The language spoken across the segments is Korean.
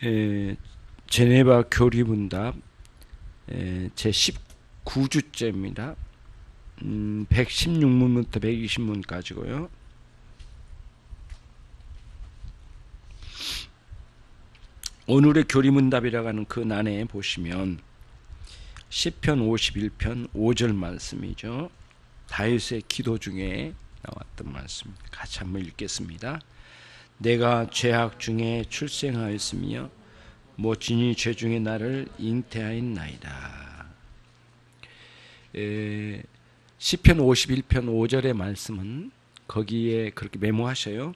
에, 제네바 교리문답 제 19주째입니다. 116문부터 120문까지고요. 오늘의 교리문답이라고 하는 그 난에 보시면 시편 51편 5절 말씀이죠. 다윗의 기도 중에 나왔던 말씀 같이 한번 읽겠습니다. 내가 죄악 중에 출생하였으며 모친이 죄 중에 나를 잉태하였나이다. 시편 51편 5절의 말씀은 거기에 그렇게 메모하셔요.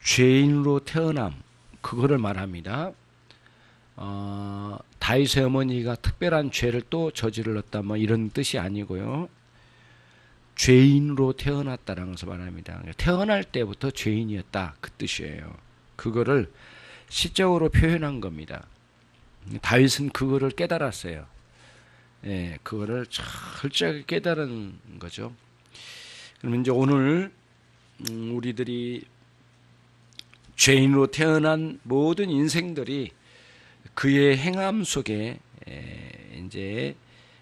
죄인으로 태어남, 그거를 말합니다. 다윗의 어머니가 특별한 죄를 또 저질렀다 뭐 이런 뜻이 아니고요. 죄인으로 태어났다라는 것을 말합니다. 태어날 때부터 죄인이었다 그 뜻이에요. 그거를 시적으로 표현한 겁니다. 다윗은 그거를 깨달았어요. 예, 그거를 철저하게 깨달은 거죠. 그러면 이제 오늘 우리들이 죄인으로 태어난 모든 인생들이 그의 행함 속에 이제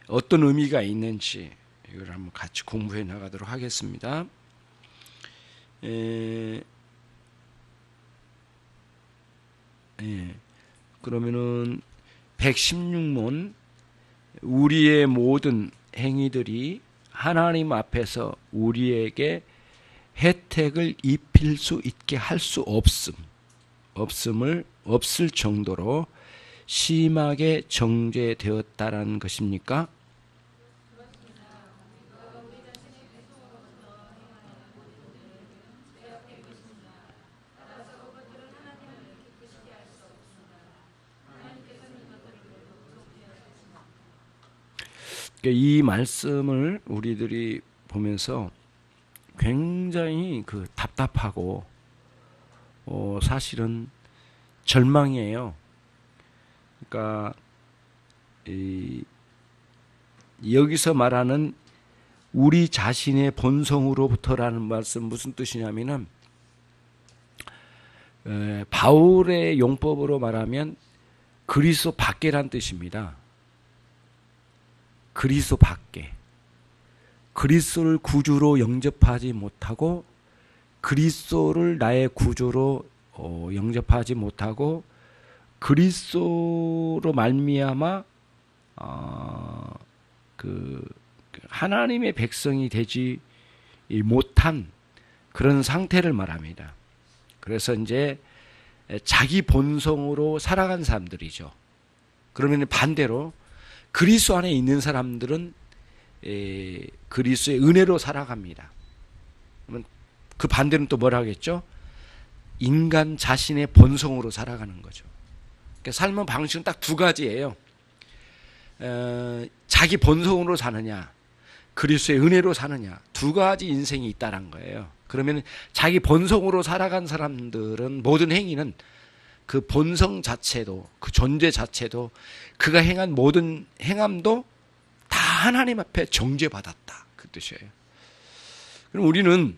어떤 의미가 있는지 이걸 한번 같이 공부해 나가도록 하겠습니다. 그러면은 116문 우리의 모든 행위들이 하나님 앞에서 우리에게 혜택을 입힐 수 있게 할 수 없을 정도로 심하게 정죄되었다라는 것입니까? 이 말씀을 우리들이 보면서 굉장히 답답하고 사실은 절망이에요. 그러니까 여기서 말하는 우리 자신의 본성으로부터라는 말씀 무슨 뜻이냐면은 바울의 용법으로 말하면 그리스도 밖에란 뜻입니다. 그리스도 밖에. 그리스도를 구주로 영접하지 못하고 그리스도를 나의 구주로 영접하지 못하고 그리스도로 말미암아 하나님의 백성이 되지 못한 그런 상태를 말합니다. 그래서 이제 자기 본성으로 살아간 사람들이죠. 그러면 반대로 그리스도 안에 있는 사람들은 그리스도의 은혜로 살아갑니다. 그러면 그 반대는 또 뭐라 하겠죠? 인간 자신의 본성으로 살아가는 거죠. 그러니까 삶의 방식은 딱 두 가지예요. 자기 본성으로 사느냐, 그리스도의 은혜로 사느냐, 두 가지 인생이 있다는 거예요. 그러면 자기 본성으로 살아간 사람들은 모든 행위는 그 본성 자체도, 그 존재 자체도, 그가 행한 모든 행함도 다 하나님 앞에 정죄받았다 그 뜻이에요. 그럼 우리는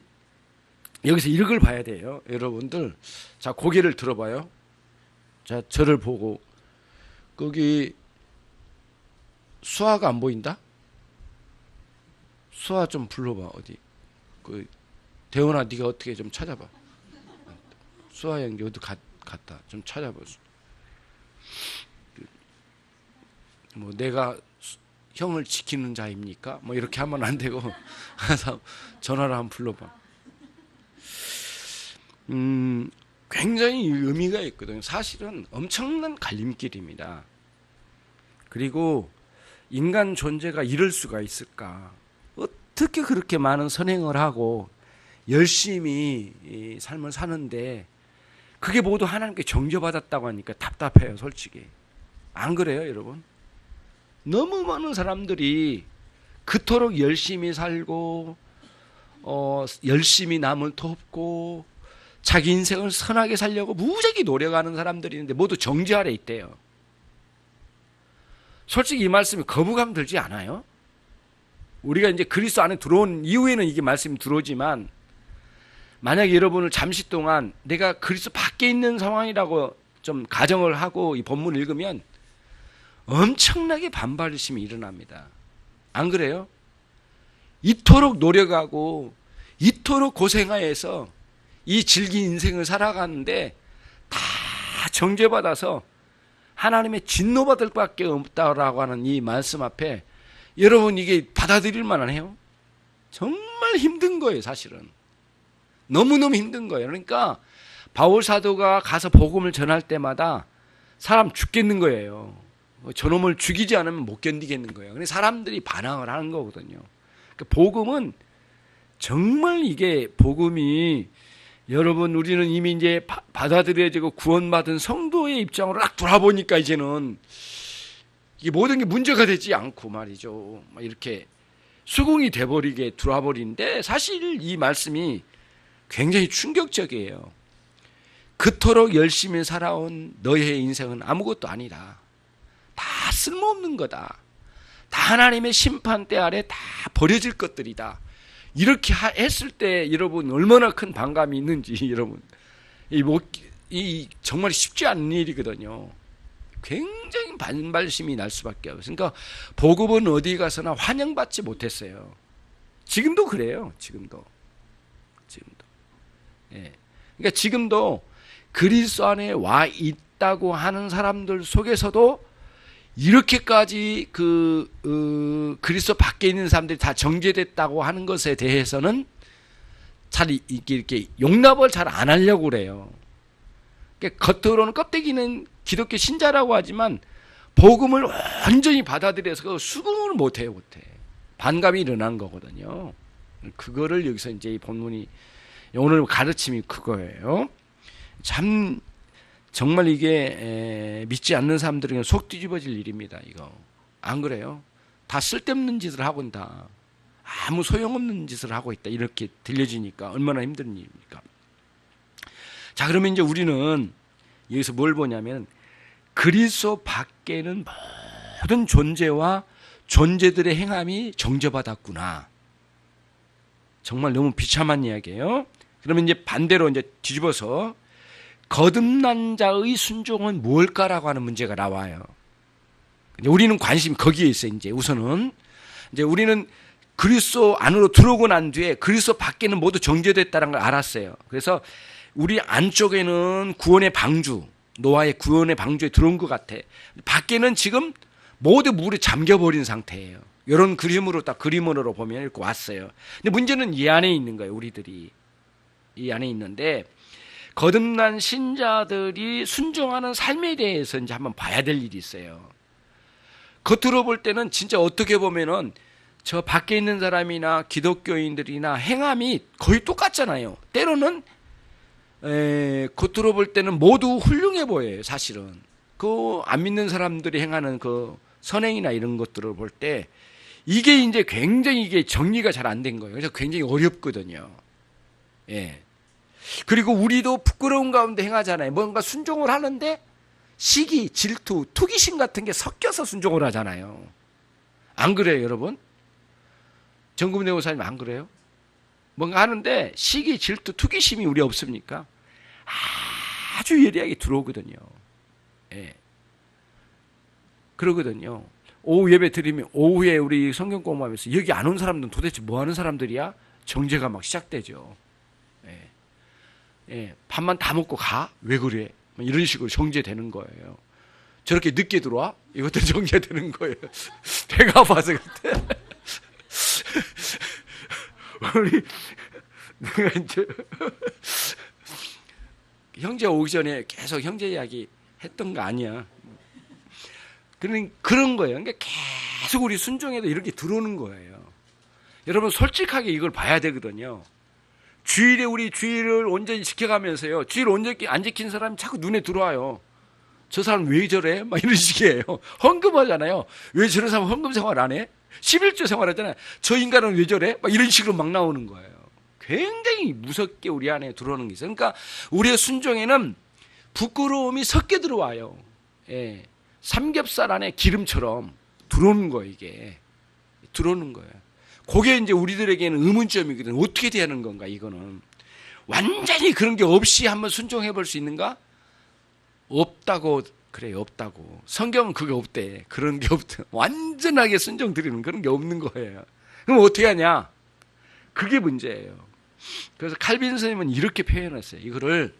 여기서 이걸 봐야 돼요. 여러분들, 자 고개를 들어봐요. 자 저를 보고 거기 수아가 안 보인다? 수아 좀 불러봐. 어디? 대원아 네가 어떻게 좀 찾아봐. 수아 형이 어디 갔다 좀 찾아보소. 뭐 내가 형을 지키는 자입니까? 뭐 이렇게 하면 안 되고 전화를 한번 불러봐. 굉장히 의미가 있거든요. 사실은 엄청난 갈림길입니다. 그리고 인간 존재가 이럴 수가 있을까? 어떻게 그렇게 많은 선행을 하고 열심히 이 삶을 사는데 그게 모두 하나님께 정죄받았다고 하니까 답답해요, 솔직히. 안 그래요, 여러분? 너무 많은 사람들이 그토록 열심히 살고 열심히 남을 돕고 자기 인생을 선하게 살려고 무지하게 노력하는 사람들이 있는데 모두 정죄 아래 있대요. 솔직히 이 말씀이 거부감 들지 않아요? 우리가 이제 그리스도 안에 들어온 이후에는 이게 말씀이 들어오지만 만약에 여러분을 잠시 동안 내가 그리스도 밖에 있는 상황이라고 좀 가정을 하고 이 본문을 읽으면 엄청나게 반발심이 일어납니다. 안 그래요? 이토록 노력하고 이토록 고생하여서 이 질긴 인생을 살아가는데 다 정죄받아서 하나님의 진노받을 밖에 없다라고 하는 이 말씀 앞에 여러분 이게 받아들일 만해요? 정말 힘든 거예요. 사실은 너무너무 힘든 거예요. 그러니까 바울 사도가 가서 복음을 전할 때마다 사람 죽겠는 거예요. 저놈을 죽이지 않으면 못 견디겠는 거예요. 그래서 사람들이 반항을 하는 거거든요. 그러니까 복음은 정말 이게 복음이 여러분 우리는 이미 이제 받아들여지고 구원받은 성도의 입장으로 딱 돌아보니까 이제는 이게 모든 게 문제가 되지 않고 말이죠. 이렇게 수긍이 돼버리게 돌아버리는데 사실 이 말씀이 굉장히 충격적이에요. 그토록 열심히 살아온 너의 인생은 아무것도 아니다. 다 쓸모없는 거다. 다 하나님의 심판대 아래 다 버려질 것들이다. 이렇게 했을 때 여러분 얼마나 큰 반감이 있는지 여러분 이 정말 쉽지 않은 일이거든요. 굉장히 반발심이 날 수밖에 없어요. 그러니까 복음은 어디 가서나 환영받지 못했어요. 지금도 그래요. 지금도. 예. 그러니까 지금도 그리스도 안에 와 있다고 하는 사람들 속에서도 이렇게까지 그리스도 밖에 있는 사람들이 다 정죄됐다고 하는 것에 대해서는 잘 이렇게 용납을 잘 안 하려고 그래요. 그러니까 겉으로는 껍데기는 기독교 신자라고 하지만 복음을 완전히 받아들여서 수긍을 못해요, 못해. 반감이 일어난 거거든요. 그거를 여기서 이제 이 본문이 오늘 가르침이 그거예요. 참 정말 이게 믿지 않는 사람들에게 속 뒤집어질 일입니다. 이거 안 그래요? 다 쓸데없는 짓을 하고 있다. 아무 소용없는 짓을 하고 있다. 이렇게 들려지니까 얼마나 힘든 일입니까? 자, 그러면 이제 우리는 여기서 뭘 보냐면 그리스도 밖에는 모든 존재와 존재들의 행함이 정죄받았구나. 정말 너무 비참한 이야기예요. 그러면 이제 반대로 이제 뒤집어서 거듭난 자의 순종은 무엇일까라고 하는 문제가 나와요. 우리는 관심이 거기에 있어요. 이제 우선은 이제 우리는 그리스도 안으로 들어오고 난 뒤에 그리스도 밖에는 모두 정죄됐다는 걸 알았어요. 그래서 우리 안쪽에는 구원의 방주, 노아의 구원의 방주에 들어온 것 같아. 밖에는 지금 모두 물에 잠겨버린 상태예요. 이런 그림으로 딱 그림으로 보면 이렇게 왔어요. 근데 문제는 이 안에 있는 거예요. 우리들이 이 안에 있는데 거듭난 신자들이 순종하는 삶에 대해서 이제 한번 봐야 될 일이 있어요. 겉으로 볼 때는 진짜 어떻게 보면은 저 밖에 있는 사람이나 기독교인들이나 행함이 거의 똑같잖아요. 때로는 겉으로 볼 때는 모두 훌륭해 보여요. 사실은 그 안 믿는 사람들이 행하는 그 선행이나 이런 것들을 볼 때 이게 이제 굉장히 이게 정리가 잘 안 된 거예요. 그래서 굉장히 어렵거든요. 예. 그리고 우리도 부끄러운 가운데 행하잖아요. 뭔가 순종을 하는데 시기, 질투, 투기심 같은 게 섞여서 순종을 하잖아요. 안 그래요, 여러분? 정금내 목사님 안 그래요? 뭔가 하는데 시기, 질투, 투기심이 우리 없습니까? 아주 예리하게 들어오거든요. 예. 그러거든요. 오후 예배 드리면 오후에 우리 성경 공부하면서 여기 안 온 사람들은 도대체 뭐 하는 사람들이야? 정죄가 막 시작되죠. 예. 예. 밥만 다 먹고 가? 왜 그래? 이런 식으로 정죄되는 거예요. 저렇게 늦게 들어와? 이것도 정죄되는 거예요. 배가 아파서 그때. 우리 내가 이제 형제 오기 전에 계속 형제 이야기 했던 거 아니야. 그런 거예요. 그러니까 계속 우리 순종에도 이렇게 들어오는 거예요. 여러분 솔직하게 이걸 봐야 되거든요. 주일에 우리 주일을 온전히 지켜가면서요. 주일 온전히 안 지킨 사람이 자꾸 눈에 들어와요. 저 사람 왜 저래? 막 이런 식이에요. 헌금하잖아요. 왜 저런 사람 헌금 생활 안 해? 11조 생활하잖아요. 저 인간은 왜 저래? 막 이런 식으로 막 나오는 거예요. 굉장히 무섭게 우리 안에 들어오는 게 있어요. 그러니까 우리의 순종에는 부끄러움이 섞여 들어와요. 예. 삼겹살 안에 기름처럼 들어오는 거예요, 이게. 들어오는 거예요. 그게 이제 우리들에게는 의문점이거든. 어떻게 되는 건가, 이거는. 완전히 그런 게 없이 한번 순종해 볼 수 있는가? 없다고 그래요. 없다고. 성경은 그게 없대. 그런 게 없대. 완전하게 순종 드리는 그런 게 없는 거예요. 그럼 어떻게 하냐? 그게 문제예요. 그래서 칼빈 선생님은 이렇게 표현했어요. 이거를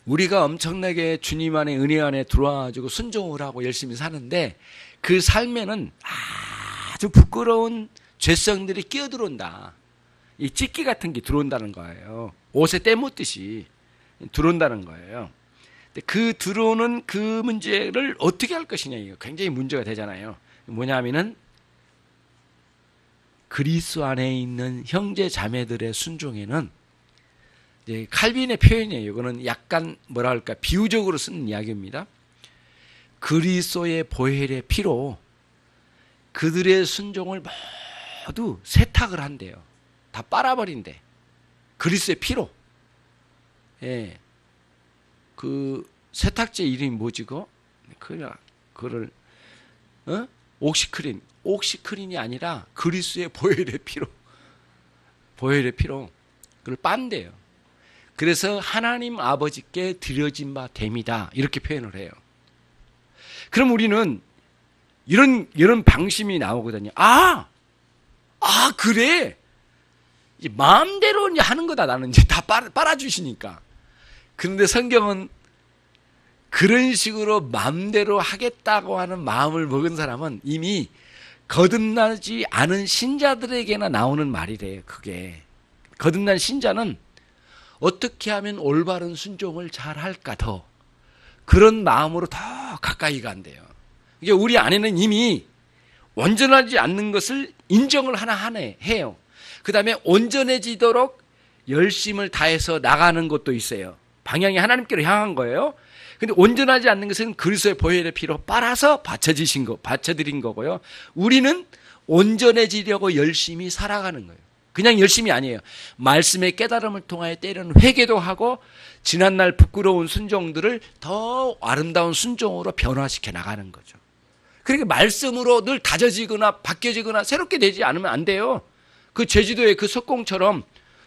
우리가 엄청나게 주님 안에 은혜 안에 들어와가지고 순종을 하고 열심히 사는데 그 삶에는 아주 부끄러운 죄성들이 끼어들어온다. 이 찢기 같은 게 들어온다는 거예요. 옷에 때 묻듯이 들어온다는 거예요. 그 들어오는 그 문제를 어떻게 할 것이냐, 이거 굉장히 문제가 되잖아요. 뭐냐면은 그리스도 안에 있는 형제 자매들의 순종에는 이제 칼빈의 표현이에요. 이거는 약간 뭐라 할까 비유적으로 쓰는 이야기입니다. 그리스도의 보혈의 피로 그들의 순종을 모두 세탁을 한대요. 다 빨아버린대. 그리스도의 피로. 예. 그 세탁제 이름이 뭐지, 그거를 옥시크린. 옥시크린이 아니라 그리스도의 보혈의 피로. 보혈의 피로 그걸 빤대요. 그래서 하나님 아버지께 드려진 바 됨이다. 이렇게 표현을 해요. 그럼 우리는 이런 방심이 나오거든요. 그래. 이제 마음대로 하는 거다. 나는 이제 다 빨아주시니까. 그런데 성경은 그런 식으로 마음대로 하겠다고 하는 마음을 먹은 사람은 이미 거듭나지 않은 신자들에게나 나오는 말이래요. 그게. 거듭난 신자는 어떻게 하면 올바른 순종을 잘 할까 더. 그런 마음으로 더 가까이 간대요. 이게 우리 안에는 이미 온전하지 않는 것을 인정을 하나 해요. 그 다음에 온전해지도록 열심을 다해서 나가는 것도 있어요. 방향이 하나님께로 향한 거예요. 근데 온전하지 않는 것은 그리스도의 보혈의 피로 빨아서 바쳐드린 거고요. 우리는 온전해지려고 열심히 살아가는 거예요. 그냥 열심이 아니에요. 말씀의 깨달음을 통하여 때로는 회개도 하고 지난날 부끄러운 순종들을 더 아름다운 순종으로 변화시켜 나가는 거죠. 그러니까 말씀으로 늘 다져지거나 바뀌어지거나 새롭게 되지 않으면 안 돼요. 그 제주도의 그 석공처럼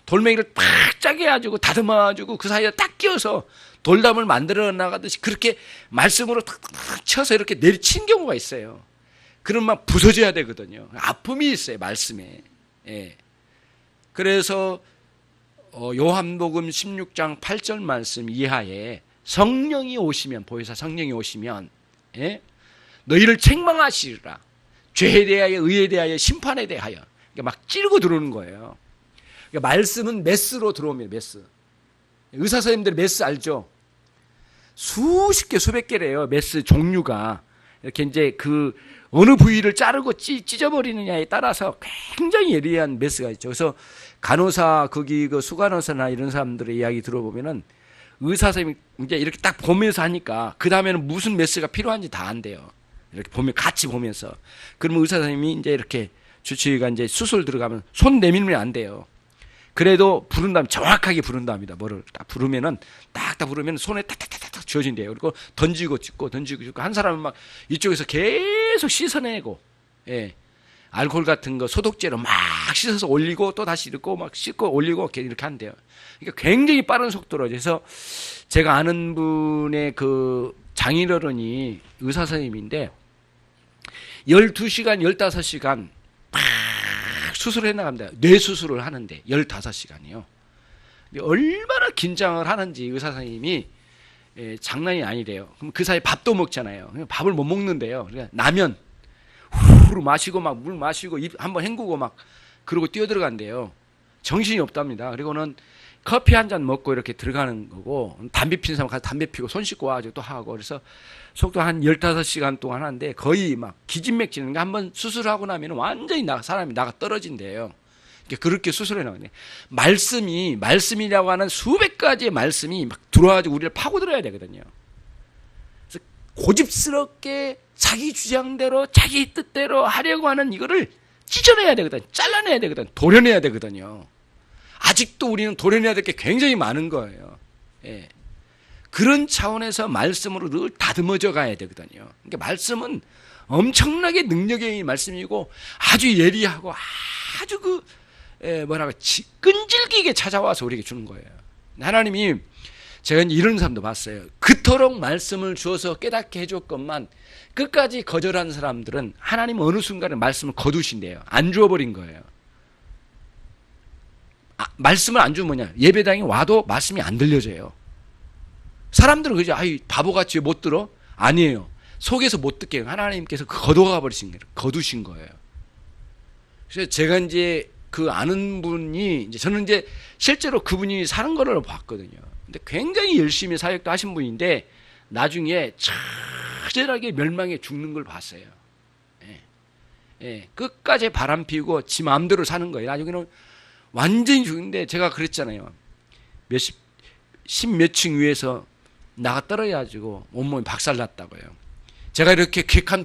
돌멩이를 팍 짜게 해가지고 다듬어가지고 그 사이에 딱 끼워서 돌담을 만들어 나가듯이 그렇게 말씀으로 탁탁 쳐서 이렇게 내리친 경우가 있어요. 그럼 막 부서져야 되거든요. 아픔이 있어요, 말씀에. 예. 그래서 요한복음 16장 8절 말씀 이하에 성령이 오시면, 보혜사 성령이 오시면, 예? 너희를 책망하시리라. 죄에 대하여, 의에 대하여, 심판에 대하여. 그러니까 막 찌르고 들어오는 거예요. 그러니까 말씀은 메스로 들어옵니다. 메스. 의사 선생님들 메스 알죠? 수십 개, 수백 개래요. 메스 종류가. 이렇게 이제 그 어느 부위를 자르고 찢어버리느냐에 따라서 굉장히 예리한 메스가 있죠. 그래서 간호사, 거기 그 수간호사나 이런 사람들의 이야기 들어보면은 의사 선생님이 이제 이렇게 딱 보면서 하니까 그 다음에는 무슨 메스가 필요한지 다 안돼요. 이렇게 보면, 같이 보면서. 그러면 의사 선생님이 이제 이렇게 주치의가 이제 수술 들어가면 손 내밀면 안 돼요. 그래도 부른 다음, 정확하게 부른 다음이다. 뭐를 딱 부르면은, 딱딱 부르면 손에 탁탁탁탁 쥐어진대요. 그리고 던지고 찍고, 던지고 찍고, 한 사람은 막 이쪽에서 계속 씻어내고, 예. 알코올 같은 거 소독제로 막 씻어서 올리고 또 다시 이렇게 막 씻고 올리고 이렇게 한대요. 그러니까 굉장히 빠른 속도로. 그래서 제가 아는 분의 그 장인어른이 의사 선생님인데 12시간, 15시간 수술을 해나갑니다. 뇌 수술을 하는데 15시간이요. 얼마나 긴장을 하는지 의사 선생님이 장난이 아니래요. 그럼 그 사이에 밥도 먹잖아요. 밥을 못 먹는데요. 그러니까 라면 후루 마시고 막 물 마시고 입 한번 헹구고 막 그러고 뛰어들어간대요. 정신이 없답니다. 그리고는 커피 한 잔 먹고 이렇게 들어가는 거고, 담배 피는 사람 가서 담배 피고 손 씻고 와가지고 또 하고, 그래서 속도 한 15시간 동안 하는데 거의 막 기진맥진한 게 한번 수술하고 나면 완전히 사람이 나가 떨어진대요. 그렇게 수술해 나가네. 말씀이라고 하는 수백 가지의 말씀이 막 들어와가지고 우리를 파고들어야 되거든요. 그래서 고집스럽게 자기 주장대로, 자기 뜻대로 하려고 하는 이거를 찢어내야 되거든. 잘라내야 되거든. 도려내야 되거든요. 아직도 우리는 도려내야 될 게 굉장히 많은 거예요. 예. 그런 차원에서 말씀으로 늘 다듬어져 가야 되거든요. 그러니까 말씀은 엄청나게 능력의 있는 말씀이고 아주 예리하고 아주 끈질기게 찾아와서 우리에게 주는 거예요. 하나님이 제가 이제 이런 사람도 봤어요. 그토록 말씀을 주어서 깨닫게 해줬건만 끝까지 거절한 사람들은 하나님 어느 순간에 말씀을 거두신대요. 안 주어버린 거예요. 말씀을 안 주면 뭐냐? 예배당에 와도 말씀이 안 들려져요. 사람들은 그죠? 아이, 바보같이 못 들어? 아니에요. 속에서 못 듣게 하나님께서 거둬가 버리신 거예요. 거두신 거예요. 그래서 제가 이제 그 아는 분이 이제 저는 이제 실제로 그분이 사는 거를 봤거든요. 근데 굉장히 열심히 사역도 하신 분인데 나중에 처절하게 멸망해 죽는 걸 봤어요. 예. 예. 끝까지 바람 피우고 지 마음대로 사는 거예요. 나중에는 완전히 죽는데 제가 그랬잖아요. 십몇 층 위에서 나가 떨어져가지고 온몸이 박살났다고요. 제가 이렇게 객한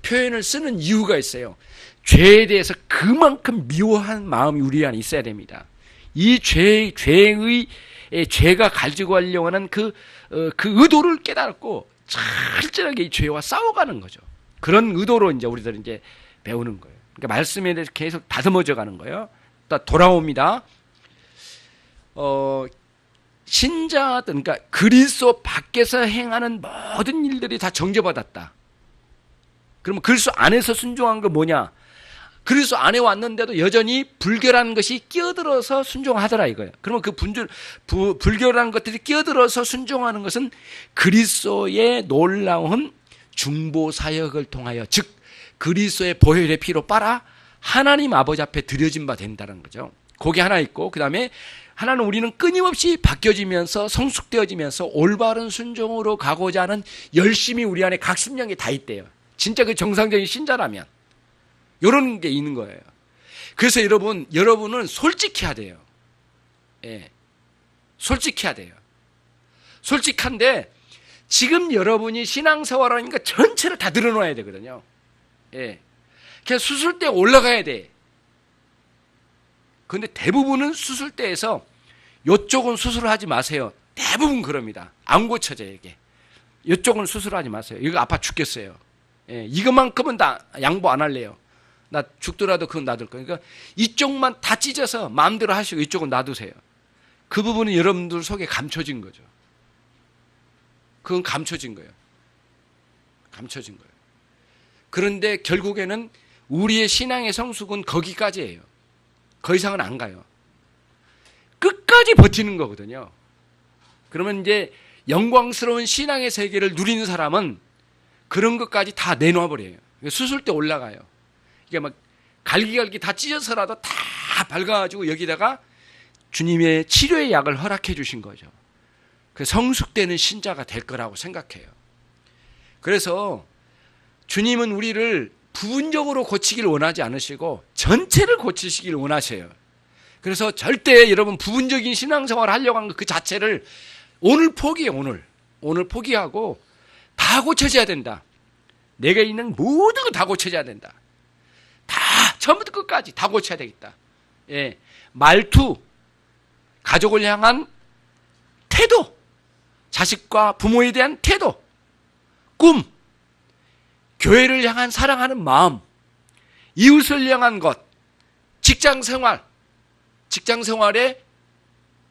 표현을 쓰는 이유가 있어요. 죄에 대해서 그만큼 미워한 마음이 우리 안에 있어야 됩니다. 이 죄가 가지고 가려고 하는 그 의도를 깨달고 철저하게 이 죄와 싸워가는 거죠. 그런 의도로 이제 우리들은 이제 배우는 거예요. 그러니까 말씀에 대해서 계속 다듬어져 가는 거예요. 또 돌아옵니다. 신자들, 그러니까 그리스도 밖에서 행하는 모든 일들이 다 정죄받았다. 그러면 그리스도 안에서 순종한 거 뭐냐? 그리스도 안에 왔는데도 여전히 불결한 것이 끼어들어서 순종하더라 이거예요. 그러면 그 불결한 것들이 끼어들어서 순종하는 것은 그리스도의 놀라운 중보 사역을 통하여, 즉 그리스도의 보혈의 피로 빨아 하나님 아버지 앞에 드려진 바 된다는 거죠. 그게 하나 있고, 그 다음에 하나는 우리는 끊임없이 바뀌어지면서 성숙되어지면서 올바른 순종으로 가고자 하는 열심이 우리 안에 각 심령에 다 있대요. 진짜 그 정상적인 신자라면 이런 게 있는 거예요. 그래서 여러분은 솔직해야 돼요. 예, 솔직해야 돼요. 솔직한데 지금 여러분이 신앙생활하니까 전체를 다 드러놔야 되거든요. 예, 그냥 수술대 올라가야 돼. 그런데 대부분은 수술대에서 이쪽은 수술을 하지 마세요. 대부분 그럽니다. 안 고쳐져요, 이게. 이쪽은 수술하지 마세요. 이거 아파 죽겠어요. 예, 이것만큼은 다 양보 안 할래요. 나 죽더라도 그건 놔둘 거예요. 그러니까 이쪽만 다 찢어서 마음대로 하시고 이쪽은 놔두세요. 그 부분은 여러분들 속에 감춰진 거죠. 그건 감춰진 거예요. 감춰진 거예요. 그런데 결국에는 우리의 신앙의 성숙은 거기까지예요. 그 이상은 안 가요. 끝까지 버티는 거거든요. 그러면 이제 영광스러운 신앙의 세계를 누리는 사람은 그런 것까지 다 내놔버려요. 수술 때 올라가요. 이게 막 갈기갈기 다 찢어서라도 다 밝아가지고 여기다가 주님의 치료의 약을 허락해 주신 거죠. 그 성숙되는 신자가 될 거라고 생각해요. 그래서 주님은 우리를 부분적으로 고치기를 원하지 않으시고 전체를 고치시기를 원하셔요. 그래서 절대 여러분 부분적인 신앙생활을 하려고 하는 그 자체를 오늘 포기해요. 오늘 포기하고 다 고쳐져야 된다. 내가 있는 모든 거 다 고쳐져야 된다. 다 처음부터 끝까지 다 고쳐야 되겠다. 예, 말투, 가족을 향한 태도, 자식과 부모에 대한 태도, 꿈, 교회를 향한 사랑하는 마음, 이웃을 향한 것, 직장생활에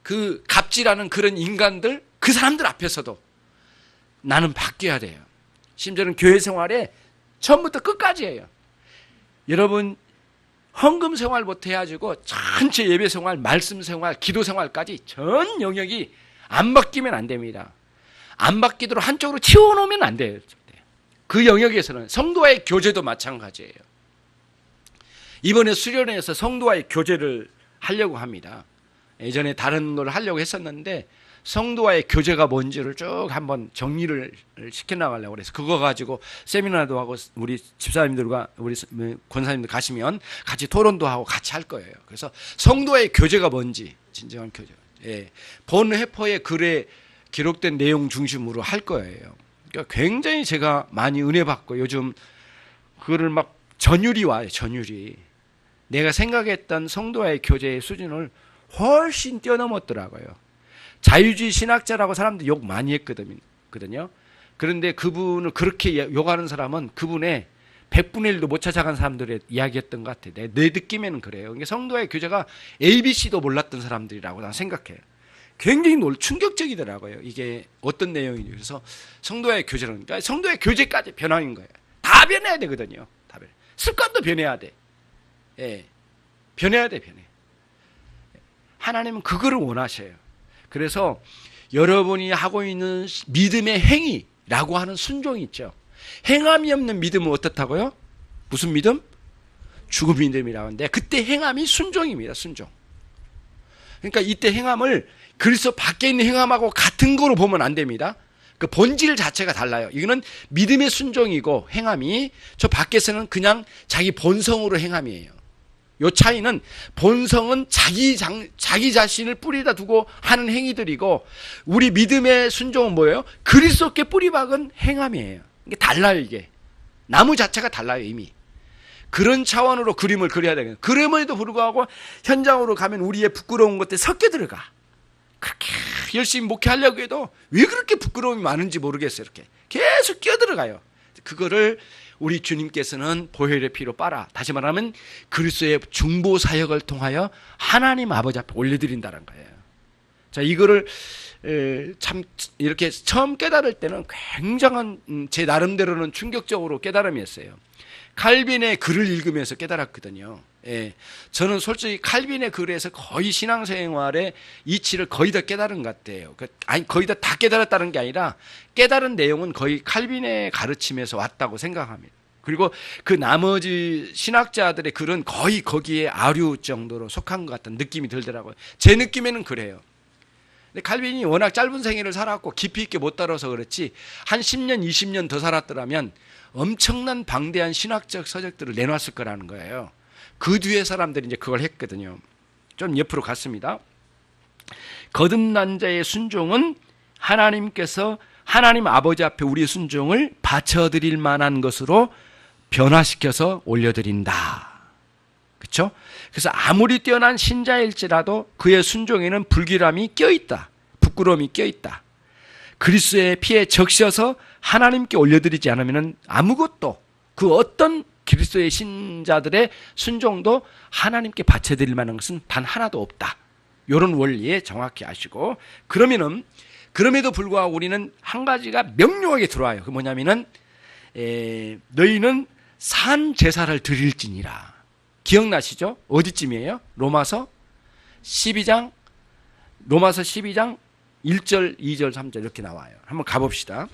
그 갑질하는 그런 인간들, 그 사람들 앞에서도 나는 바뀌어야 돼요. 심지어는 교회 생활에 처음부터 끝까지예요. 여러분 헌금 생활부터 해가지고 전체 예배 생활, 말씀 생활, 기도 생활까지 전 영역이 안 바뀌면 안 됩니다. 안 바뀌도록 한쪽으로 튀어놓으면 안 돼요. 그 영역에서는 성도와의 교제도 마찬가지예요. 이번에 수련회에서 성도와의 교제를 하려고 합니다. 예전에 다른 걸 하려고 했었는데 성도와의 교제가 뭔지를 쭉 한번 정리를 시켜나가려고 그래서 그거 가지고 세미나도 하고 우리 집사님들과 우리 권사님들 가시면 같이 토론도 하고 같이 할 거예요. 그래서 성도와의 교제가 뭔지 진정한 교제. 예. 본 회퍼의 글에 기록된 내용 중심으로 할 거예요. 그러니까 굉장히 제가 많이 은혜 받고 요즘 그거를 막 전율이 와요. 전율이. 내가 생각했던 성도와의 교제의 수준을 훨씬 뛰어넘었더라고요. 자유주의 신학자라고 사람들이 욕 많이 했거든요. 그런데 그분을 그렇게 욕하는 사람은 그분의 100분의 1도 못 찾아간 사람들의 이야기였던 것 같아요. 내 느낌에는 그래요. 그러니까 성도와의 교제가 ABC도 몰랐던 사람들이라고 난 생각해요. 굉장히 충격적이더라고요. 이게 어떤 내용이냐. 그래서 성도의 교제는, 그러니까 성도의 교제까지 변화인 거예요. 다 변해야 되거든요. 다 변해. 습관도 변해야 돼. 예. 변해야 돼, 변해. 하나님은 그거를 원하셔요. 그래서 여러분이 하고 있는 믿음의 행위라고 하는 순종이 있죠. 행함이 없는 믿음은 어떻다고요? 무슨 믿음? 죽음 믿음이라고 하는데, 그때 행함이 순종입니다. 순종. 그러니까 이때 행함을 그리스도 밖에 있는 행함하고 같은 거로 보면 안 됩니다. 그 본질 자체가 달라요. 이거는 믿음의 순종이고, 행함이 저 밖에서는 그냥 자기 본성으로 행함이에요. 요 차이는, 본성은 자기 자신을 뿌리다 두고 하는 행위들이고, 우리 믿음의 순종은 뭐예요? 그리스도께 뿌리박은 행함이에요. 이게 달라요. 이게 나무 자체가 달라요. 이미 그런 차원으로 그림을 그려야 되겠네요. 그림에도 불구하고 현장으로 가면 우리의 부끄러운 것들이 섞여 들어가. 그렇게 열심히 목회하려고 해도 왜 그렇게 부끄러움이 많은지 모르겠어요. 이렇게 계속 끼어들어가요. 그거를 우리 주님께서는 보혈의 피로 빨아, 다시 말하면 그리스도의 중보 사역을 통하여 하나님 아버지 앞에 올려드린다는 거예요. 자, 이거를 참 이렇게 처음 깨달을 때는 굉장한, 제 나름대로는 충격적으로 깨달음이었어요. 칼빈의 글을 읽으면서 깨달았거든요. 예, 저는 솔직히 칼빈의 글에서 거의 신앙생활의 이치를 거의 다 깨달은 것 같아요. 아니, 거의 다 깨달았다는 게 아니라 깨달은 내용은 거의 칼빈의 가르침에서 왔다고 생각합니다. 그리고 그 나머지 신학자들의 글은 거의 거기에 아류 정도로 속한 것 같다는 느낌이 들더라고요. 제 느낌에는 그래요. 근데 칼빈이 워낙 짧은 생애를 살았고 깊이 있게 못 다뤄서 그렇지, 한 10년, 20년 더 살았더라면 엄청난 방대한 신학적 서적들을 내놨을 거라는 거예요. 그 뒤에 사람들이 이제 그걸 했거든요. 좀 옆으로 갔습니다. 거듭난 자의 순종은 하나님께서 하나님 아버지 앞에 우리의 순종을 바쳐드릴 만한 것으로 변화시켜서 올려드린다. 그렇죠? 그래서 아무리 뛰어난 신자일지라도 그의 순종에는 불길함이 껴있다. 부끄러움이 껴있다. 그리스도의 피에 적셔서 하나님께 올려드리지 않으면 아무것도, 그 어떤 그리스도의 신자들의 순종도 하나님께 바쳐드릴 만한 것은 단 하나도 없다. 이런 원리에 정확히 아시고, 그러면은, 그럼에도 불구하고 우리는 한 가지가 명료하게 들어와요. 그 뭐냐면은, 너희는 산 제사를 드릴지니라. 기억나시죠? 어디쯤이에요? 로마서 12장 1절, 2절, 3절 이렇게 나와요. 한번 가봅시다.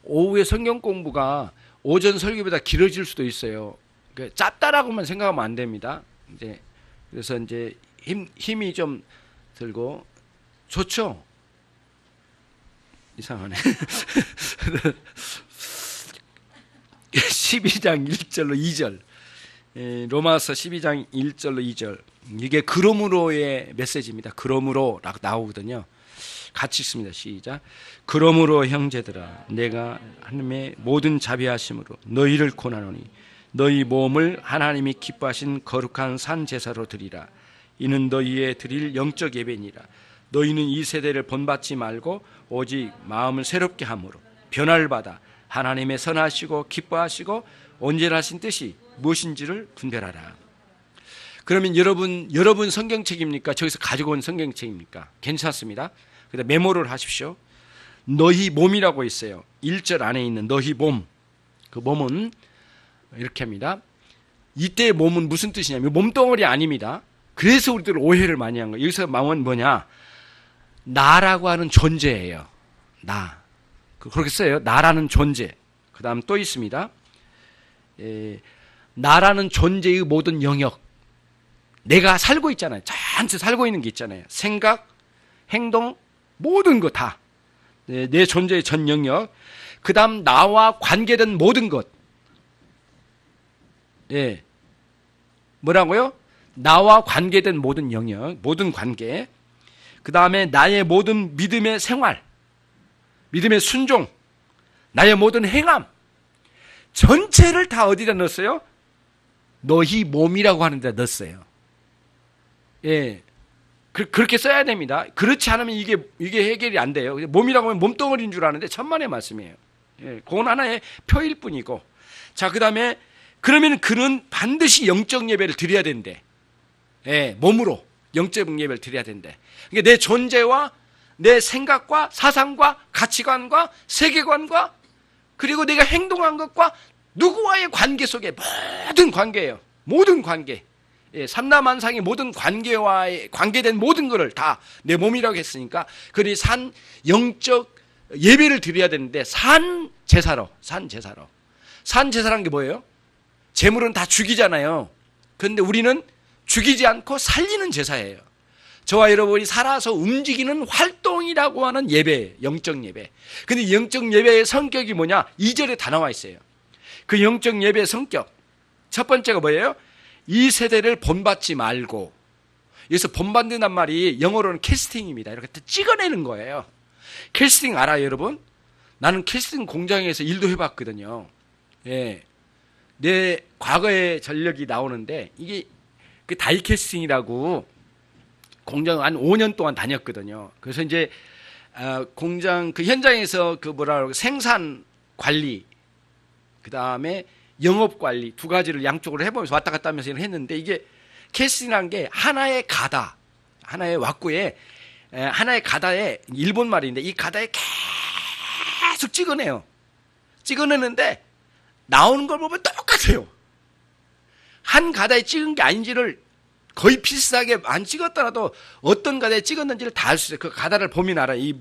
오후에 성경 공부가 오전 설교보다 길어질 수도 있어요. 짧다라고만 생각하면 안 됩니다. 이제 그래서 이제 힘이 좀 들고 좋죠. 이상하네. 12장 1절로 2절. 로마서 12장 1절로 2절. 이게 그러므로의 메시지입니다. 그러므로라고 나오거든요. 같이 읽습니다. 시작. 그러므로 형제들아, 내가 하나님의 모든 자비하심으로 너희를 권하노니 너희 몸을 하나님이 기뻐하신 거룩한 산 제사로 드리라. 이는 너희의 드릴 영적 예배니라. 너희는 이 세대를 본받지 말고 오직 마음을 새롭게 함으로 변화를 받아 하나님의 선하시고 기뻐하시고 온전하신 뜻이 무엇인지를 분별하라. 그러면 여러분 성경책입니까? 저기서 가지고 온 성경책입니까? 괜찮습니다. 그래서 메모를 하십시오. 너희 몸이라고 있어요. 1절 안에 있는 너희 몸. 그 몸은 이렇게 합니다. 이때의 몸은 무슨 뜻이냐면 몸덩어리 아닙니다. 그래서 우리들 오해를 많이 한 거예요. 여기서 마음은 뭐냐? 나라고 하는 존재예요. 나. 그렇게 써요. 나라는 존재. 그 다음 또 있습니다. 나라는 존재의 모든 영역. 내가 살고 있잖아요. 전체 살고 있는 게 있잖아요. 생각, 행동, 모든 거 다. 내 존재의 전 영역. 그 다음 나와 관계된 모든 것. 예. 뭐라고요? 나와 관계된 모든 영역, 모든 관계. 그 다음에 나의 모든 믿음의 생활, 믿음의 순종, 나의 모든 행함, 전체를 다 어디다 넣었어요? 너희 몸이라고 하는 데 넣었어요. 예. 그렇게 써야 됩니다. 그렇지 않으면 이게 해결이 안 돼요. 몸이라고 하면 몸덩어리인 줄 아는데 천만의 말씀이에요. 예, 그건 하나의 표일 뿐이고. 자, 그 다음에 그러면 그는 반드시 영적 예배를 드려야 된대. 예, 몸으로 영적 예배를 드려야 된대. 그러니까 내 존재와 내 생각과 사상과 가치관과 세계관과 그리고 내가 행동한 것과 누구와의 관계 속에 모든 관계예요. 모든 관계. 예, 삼라만상의 모든 관계와의 관계된 모든 것을 다 내 몸이라고 했으니까 그리 산 영적 예배를 드려야 되는데 산 제사로. 산 제사라는 게 뭐예요? 재물은 다 죽이잖아요. 그런데 우리는 죽이지 않고 살리는 제사예요. 저와 여러분이 살아서 움직이는 활동이라고 하는 예배, 영적 예배. 근데 영적 예배의 성격이 뭐냐? 2절에 다 나와 있어요. 그 영적 예배의 성격. 첫 번째가 뭐예요? 이 세대를 본받지 말고. 여기서 본받는단 말이 영어로는 캐스팅입니다. 이렇게 찍어내는 거예요. 캐스팅 알아요, 여러분? 나는 캐스팅 공장에서 일도 해봤거든요. 예. 내 과거의 전력이 나오는데 이게 그 다이 캐스팅이라고 공장 한 5년 동안 다녔거든요. 그래서 이제 공장 그 현장에서 그 뭐라고 생산 관리 그 다음에 영업 관리 두 가지를 양쪽으로 해보면서 왔다 갔다 하면서 했는데 이게 캐스팅이라는 게 하나의 가다, 하나의 왁구에 하나의 가다에 일본 말인데 이 가다에 계속 찍어내요. 찍어내는데 나오는 걸 보면 똑같아요. 한 가다에 찍은 게 아닌지를 거의 비슷하게 안 찍었더라도 어떤 가다에 찍었는지를 다 알 수 있어요. 그 가다를 보면 알아요. 이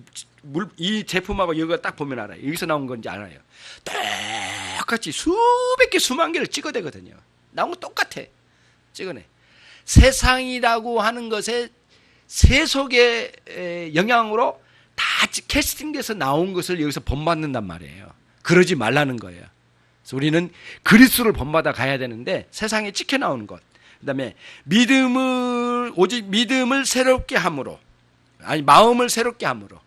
제품하고 이거 딱 보면 알아요. 여기서 나온 건지 알아요. 똑같이 수백 개, 수만 개를 찍어대거든요. 나온 거 똑같아. 찍어내. 세상이라고 하는 것에 세속의 영향으로 다 캐스팅돼서 나온 것을 여기서 본받는단 말이에요. 그러지 말라는 거예요. 그래서 우리는 그리스도를 본받아 가야 되는데 세상에 찍혀 나오는 것. 그 다음에 오직 믿음을 새롭게 함으로, 아니, 마음을 새롭게 함으로,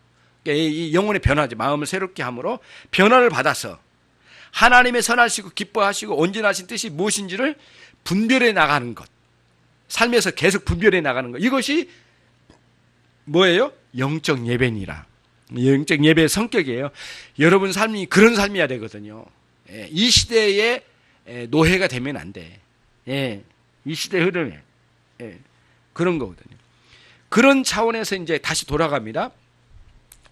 이 영혼의 변화지, 마음을 새롭게 함으로 변화를 받아서 하나님의 선하시고 기뻐하시고 온전하신 뜻이 무엇인지를 분별해 나가는 것. 삶에서 계속 분별해 나가는 것. 이것이 뭐예요? 영적 예배니라. 영적 예배의 성격이에요. 여러분 삶이 그런 삶이어야 되거든요. 이 시대의 노예가 되면 안 돼. 이 시대 흐름에 그런 거거든요. 그런 차원에서 이제 다시 돌아갑니다.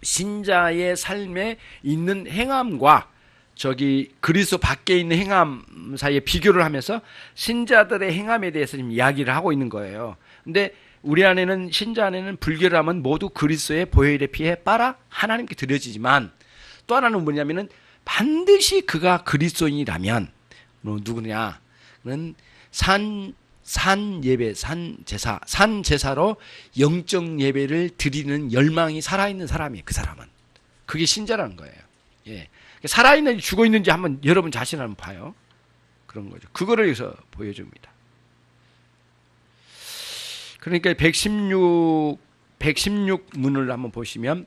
신자의 삶에 있는 행함과 저기 그리스도 밖에 있는 행함 사이에 비교를 하면서 신자들의 행함에 대해서 지금 이야기를 하고 있는 거예요. 근데 우리 안에는 신자 안에는 불결함은 모두 그리스도의 보혈에 피해 빨아 하나님께 드려지지만 또 하나는 뭐냐면은 반드시 그가 그리스도인이라면 누구냐는 산 예배, 산 제사로 영적 예배를 드리는 열망이 살아있는 사람이에요. 그 사람은. 그게 신자라는 거예요. 예. 살아있는지 죽어있는지 한번 여러분 자신 한번 봐요. 그런 거죠. 그거를 여기서 보여줍니다. 그러니까 116문을 한번 보시면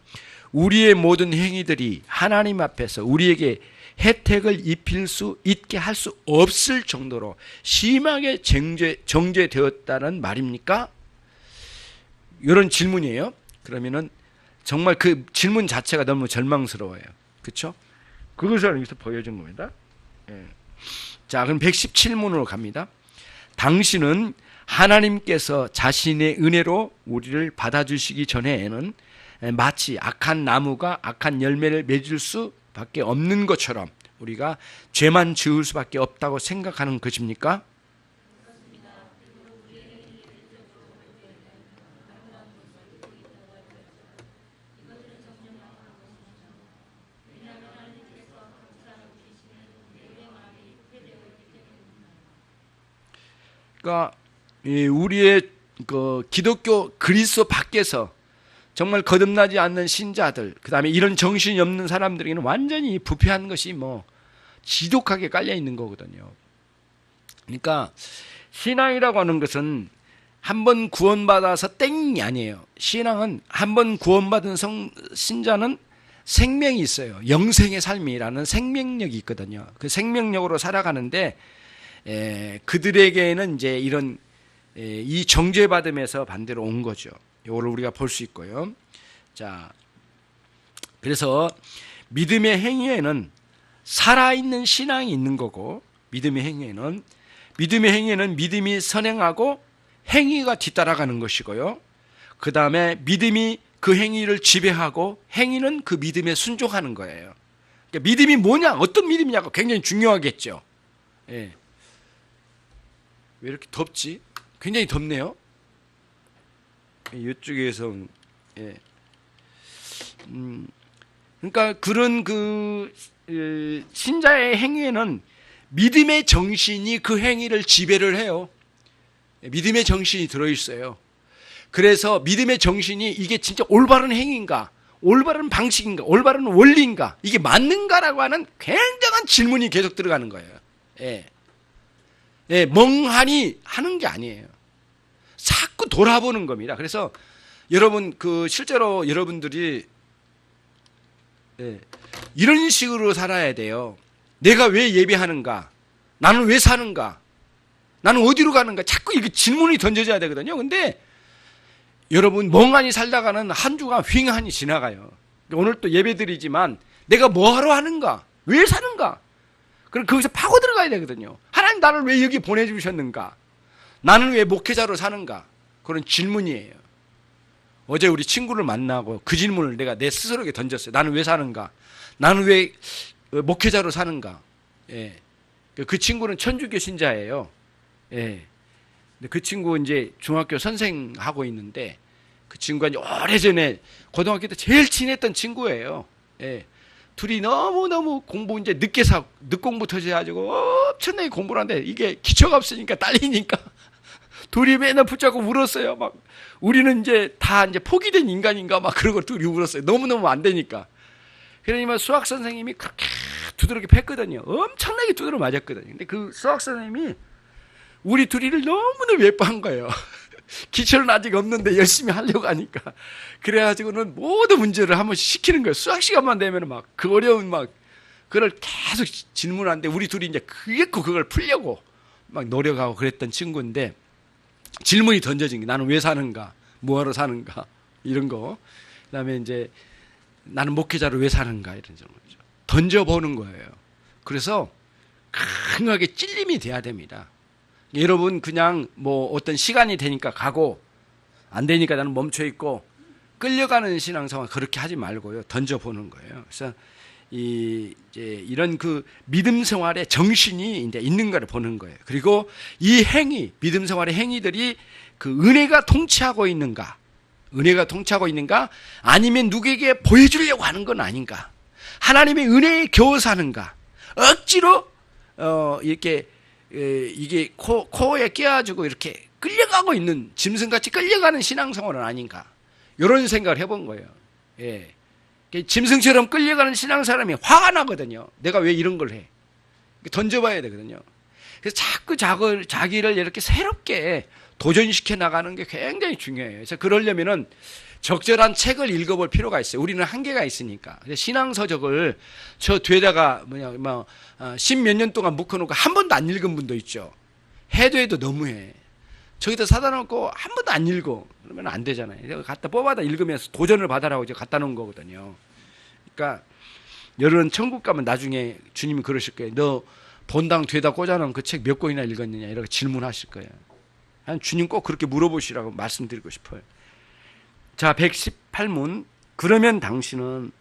우리의 모든 행위들이 하나님 앞에서 우리에게 혜택을 입힐 수 있게 할 수 없을 정도로 심하게 정죄되었다는 말입니까? 이런 질문이에요. 그러면은 정말 그 질문 자체가 너무 절망스러워요. 그렇죠? 그것을 여기서 보여준 겁니다. 자, 그럼 117문으로 갑니다. 당신은 하나님께서 자신의 은혜로 우리를 받아주시기 전에는 마치 악한 나무가 악한 열매를 맺을 수밖에 없는 것처럼 우리가 죄만 지을 수밖에 없다고 생각하는 것입니까? 그러니까 우리의 그 기독교 그리스도 밖에서 정말 거듭나지 않는 신자들, 그 다음에 이런 정신이 없는 사람들에게는 완전히 부패한 것이 뭐 지독하게 깔려 있는 거거든요. 그러니까 신앙이라고 하는 것은 한번 구원받아서 땡이 아니에요. 신앙은 한번 구원받은 신자는 생명이 있어요. 영생의 삶이라는 생명력이 있거든요. 그 생명력으로 살아가는데 그들에게는 이제 이런 이 정죄받음에서 반대로 온 거죠. 이거를 우리가 볼 수 있고요. 자, 그래서 믿음의 행위에는 살아있는 신앙이 있는 거고, 믿음의 행위에는 믿음이 선행하고 행위가 뒤따라가는 것이고요. 그 다음에 믿음이 그 행위를 지배하고 행위는 그 믿음에 순종하는 거예요. 그러니까 믿음이 뭐냐, 어떤 믿음이냐가 굉장히 중요하겠죠. 예. 왜 이렇게 덥지? 굉장히 덥네요. 이쪽에서 예. 그러니까 그런 신자의 행위에는 믿음의 정신이 그 행위를 지배를 해요. 믿음의 정신이 들어있어요. 그래서 믿음의 정신이 이게 진짜 올바른 행위인가, 올바른 방식인가, 올바른 원리인가, 이게 맞는가라고 하는 굉장한 질문이 계속 들어가는 거예요. 예. 예, 멍하니 하는 게 아니에요. 자꾸 돌아보는 겁니다. 그래서 여러분 실제로 여러분들이 이런 식으로 살아야 돼요. 내가 왜 예배하는가? 나는 왜 사는가? 나는 어디로 가는가? 자꾸 이게 질문이 던져져야 되거든요. 근데 여러분 멍하니 살다가는 한 주가 휑하니 지나가요. 오늘 또 예배드리지만 내가 뭐하러 하는가? 왜 사는가? 그럼 거기서 파고 들어가야 되거든요. 하나님 나를 왜 여기 보내주셨는가? 나는 왜 목회자로 사는가? 그런 질문이에요. 어제 우리 친구를 만나고 그 질문을 내가 내 스스로에게 던졌어요. 나는 왜 사는가? 나는 왜 목회자로 사는가? 예. 그 친구는 천주교 신자예요. 예. 근데 그 친구 이제 중학교 선생하고 있는데 그 친구가 이제 오래전에 고등학교 때 제일 친했던 친구예요. 예. 둘이 너무너무 공부 이제 늦공부 터져가지고 엄청나게 공부를 하는데 이게 기초가 없으니까 딸리니까 둘이 맨날 붙잡고 울었어요. 막 우리는 이제 다 이제 포기된 인간인가 막 그러고 둘이 울었어요. 너무너무 안 되니까. 그러니까 수학 선생님이 그렇게 두드럽게 팼거든요. 엄청나게 두드러 맞았거든요. 근데 그 수학 선생님이 우리 둘이를 너무너무 예뻐한 거예요. 기초는 아직 없는데 열심히 하려고 하니까. 그래가지고는 모든 문제를 한 번씩 시키는 거예요. 수학 시간만 되면 막 그 어려운 막 그걸 계속 질문하는데 우리 둘이 이제 그걸 풀려고 막 노력하고 그랬던 친구인데 질문이 던져진 게 나는 왜 사는가? 뭐하러 사는가? 이런 거. 그 다음에 이제 나는 목회자로 왜 사는가? 이런 질문이죠. 던져보는 거예요. 그래서 강하게 찔림이 돼야 됩니다. 여러분 그냥 뭐 어떤 시간이 되니까 가고 안 되니까 나는 멈춰 있고 끌려가는 신앙생활 그렇게 하지 말고요. 던져보는 거예요. 그래서 이제 이런 그 믿음 생활의 정신이 이제 있는가를 보는 거예요. 그리고 이 행위, 믿음 생활의 행위들이 그 은혜가 통치하고 있는가, 아니면 누구에게 보여주려고 하는 건 아닌가, 하나님의 은혜에 겨워 사는가, 억지로 이렇게 이게 코에 끼어가지고 이렇게 끌려가고 있는 짐승같이 끌려가는 신앙생활은 아닌가, 이런 생각을 해본 거예요. 예. 짐승처럼 끌려가는 신앙사람이 화가 나거든요. 내가 왜 이런 걸 해? 던져봐야 되거든요. 그래서 자꾸 자기를 이렇게 새롭게 도전시켜 나가는 게 굉장히 중요해요. 그래서 그러려면은 적절한 책을 읽어볼 필요가 있어요. 우리는 한계가 있으니까. 신앙서적을 저 뒤에다가 십몇 년 동안 묶어놓고 한 번도 안 읽은 분도 있죠. 해도 너무해. 저기다 사다 놓고 한 번도 안 읽어. 그러면 안 되잖아요. 갖다 뽑아다 읽으면서 도전을 받아라고 이제 갖다 놓은 거거든요. 그러니까 여러분 천국 가면 나중에 주님이 그러실 거예요. 너 본당 뒤에다 꽂아놓은 그 책 몇 권이나 읽었느냐 이렇게 질문하실 거예요. 주님 꼭 그렇게 물어보시라고 말씀드리고 싶어요. 자, 118문. 그러면 당신은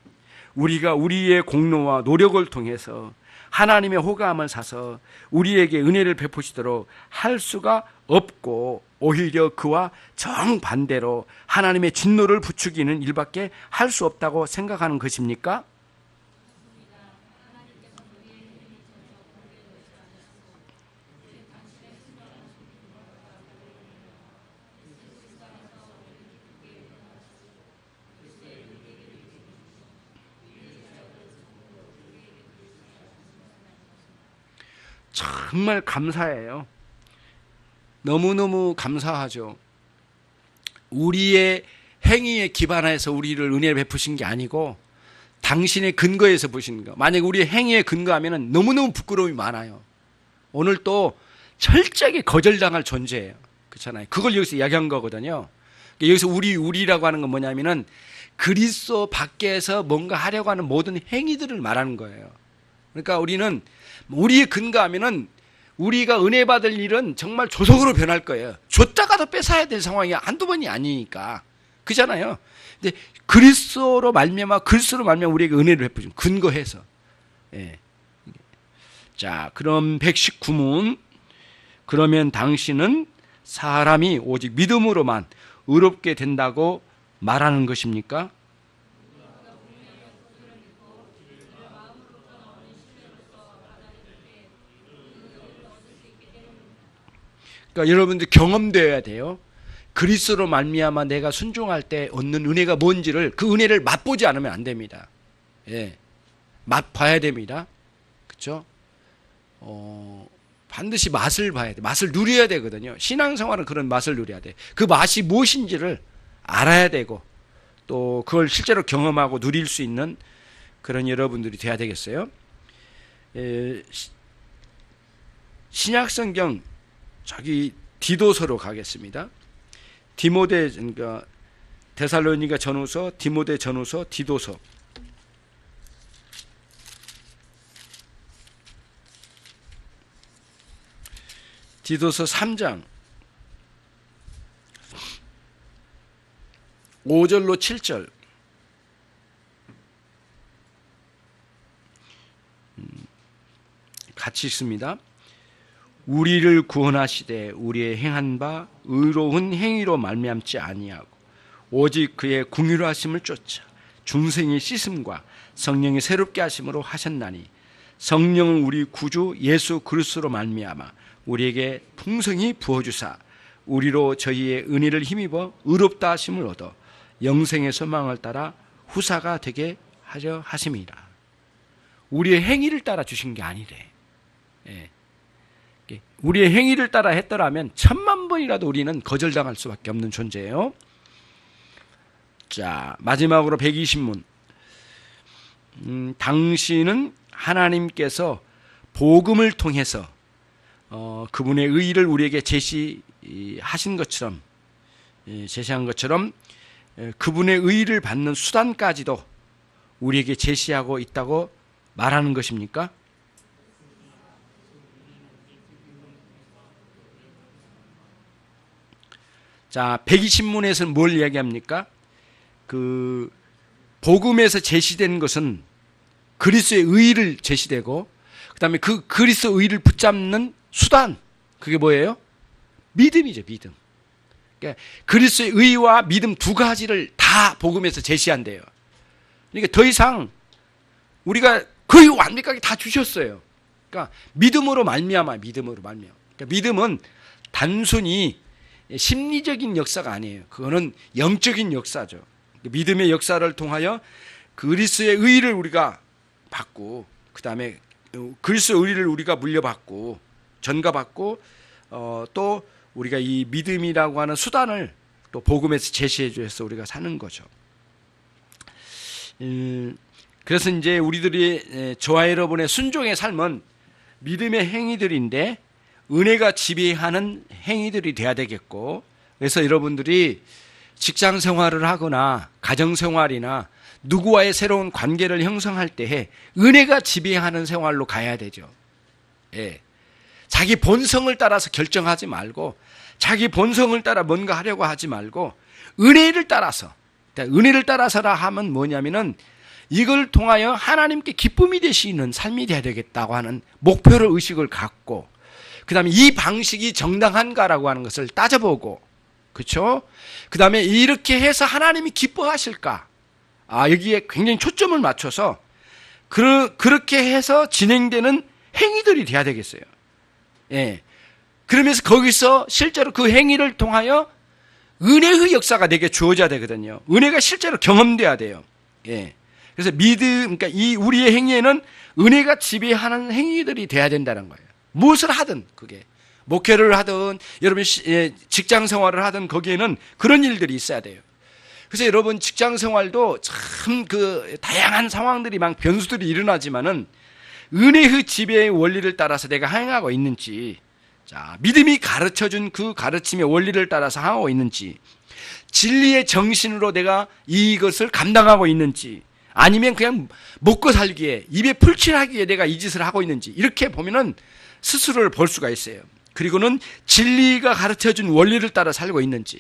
우리가 우리의 공로와 노력을 통해서 하나님의 호감을 사서 우리에게 은혜를 베푸시도록 할 수가 없고 오히려 그와 정반대로 하나님의 진노를 부추기는 일밖에 할 수 없다고 생각하는 것입니까? 정말 감사해요. 너무너무 감사하죠. 우리의 행위에 기반해서 우리를 은혜를 베푸신 게 아니고 당신의 근거에서 보시는 거. 만약에 우리의 행위에 근거하면 너무너무 부끄러움이 많아요. 오늘 또 철저하게 거절당할 존재예요. 그렇잖아요. 그걸 여기서 이야기한 거거든요. 여기서 우리라고 하는 건 뭐냐면은 그리스도 밖에서 뭔가 하려고 하는 모든 행위들을 말하는 거예요. 그러니까 우리는 우리에 근거하면은 우리가 은혜 받을 일은 정말 조속으로 변할 거예요. 줬다가도 뺏어야 될 상황이 한두 번이 아니니까. 그잖아요. 근데 그리스도로 말미암아 우리에게 은혜를 베푸신 근거해서. 예. 자, 그럼 119문. 그러면 당신은 사람이 오직 믿음으로만 의롭게 된다고 말하는 것입니까? 그러니까 여러분들 경험되어야 돼요. 그리스도로 말미암아 내가 순종할 때 얻는 은혜가 뭔지를, 그 은혜를 맛보지 않으면 안 됩니다. 예, 맛봐야 됩니다. 그렇죠? 반드시 맛을 봐야 돼. 맛을 누려야 되거든요. 신앙생활은 그런 맛을 누려야 돼. 그 맛이 무엇인지를 알아야 되고 또 그걸 실제로 경험하고 누릴 수 있는 그런 여러분들이 돼야 되겠어요. 신약성경 저기 디도서로 가겠습니다. 디모데, 그러니까 데살로니가 전후서, 디모데 전후서, 디도서. 디도서 3장 5절로 7절. 같이 읽습니다. 우리를 구원하시되 우리의 행한 바 의로운 행위로 말미암지 아니하고 오직 그의 궁휼하심을 쫓아 중생의 씻음과 성령의 새롭게 하심으로 하셨나니 성령은 우리 구주 예수 그리스도로 말미암아 우리에게 풍성히 부어주사 우리로 저희의 은혜를 힘입어 의롭다 하심을 얻어 영생의 소망을 따라 후사가 되게 하려 하심이라. 우리의 행위를 따라 주신 게 아니래. 예. 우리의 행위를 따라 했더라면 10,000번이라도 우리는 거절당할 수밖에 없는 존재예요. 자, 마지막으로 120문. 당신은 하나님께서 복음을 통해서 그분의 의의를 우리에게 제시한 것처럼 그분의 의의를 받는 수단까지도 우리에게 제시하고 있다고 말하는 것입니까? 자, 120문에서는 뭘 이야기합니까? 그 복음에서 제시된 것은 그리스도의 의의를 제시되고 그 다음에 그 그리스도 의의를 붙잡는 수단, 그게 뭐예요? 믿음이죠. 믿음. 그러니까 그리스도의 의의와 믿음 두 가지를 다 복음에서 제시한대요. 그러니까 더 이상 우리가 거의 완벽하게 다 주셨어요. 그러니까 믿음으로 말미암아. 그러니까 믿음은 단순히 심리적인 역사가 아니에요. 그거는 영적인 역사죠. 믿음의 역사를 통하여 그리스도의 의의를 우리가 받고 그 다음에 그리스도의 의의를 우리가 물려받고 전가받고 또 우리가 이 믿음이라고 하는 수단을 또 복음에서 제시해 주셔서 우리가 사는 거죠. 그래서 이제 우리들이 저와 여러분의 순종의 삶은 믿음의 행위들인데 은혜가 지배하는 행위들이 돼야 되겠고, 그래서 여러분들이 직장 생활을 하거나 가정 생활이나 누구와의 새로운 관계를 형성할 때에 은혜가 지배하는 생활로 가야 되죠. 예. 자기 본성을 따라서 결정하지 말고 자기 본성을 따라 뭔가 하려고 하지 말고 은혜를 따라서, 은혜를 따라서라 하면 뭐냐면은 이걸 통하여 하나님께 기쁨이 되시는 삶이 되어야 되겠다고 하는 목표를 의식을 갖고 그 다음에 이 방식이 정당한가라고 하는 것을 따져보고, 그렇죠? 그 다음에 이렇게 해서 하나님이 기뻐하실까? 여기에 굉장히 초점을 맞춰서 그렇게 해서 진행되는 행위들이 돼야 되겠어요. 예. 그러면서 거기서 실제로 그 행위를 통하여 은혜의 역사가 내게 주어져야 되거든요. 은혜가 실제로 경험돼야 돼요. 예. 그래서 그러니까 이 우리의 행위에는 은혜가 지배하는 행위들이 돼야 된다는 거예요. 무엇을 하든, 그게 목회를 하든 여러분 직장 생활을 하든 거기에는 그런 일들이 있어야 돼요. 그래서 여러분 직장 생활도 참 그 다양한 상황들이 막 변수들이 일어나지만은 은혜의 지배의 원리를 따라서 내가 행하고 있는지, 자, 믿음이 가르쳐준 그 가르침의 원리를 따라서 행하고 있는지, 진리의 정신으로 내가 이것을 감당하고 있는지, 아니면 그냥 먹고 살기에, 입에 풀칠하기 위해 내가 이 짓을 하고 있는지, 이렇게 보면은 스스로를 볼 수가 있어요. 그리고는 진리가 가르쳐준 원리를 따라 살고 있는지,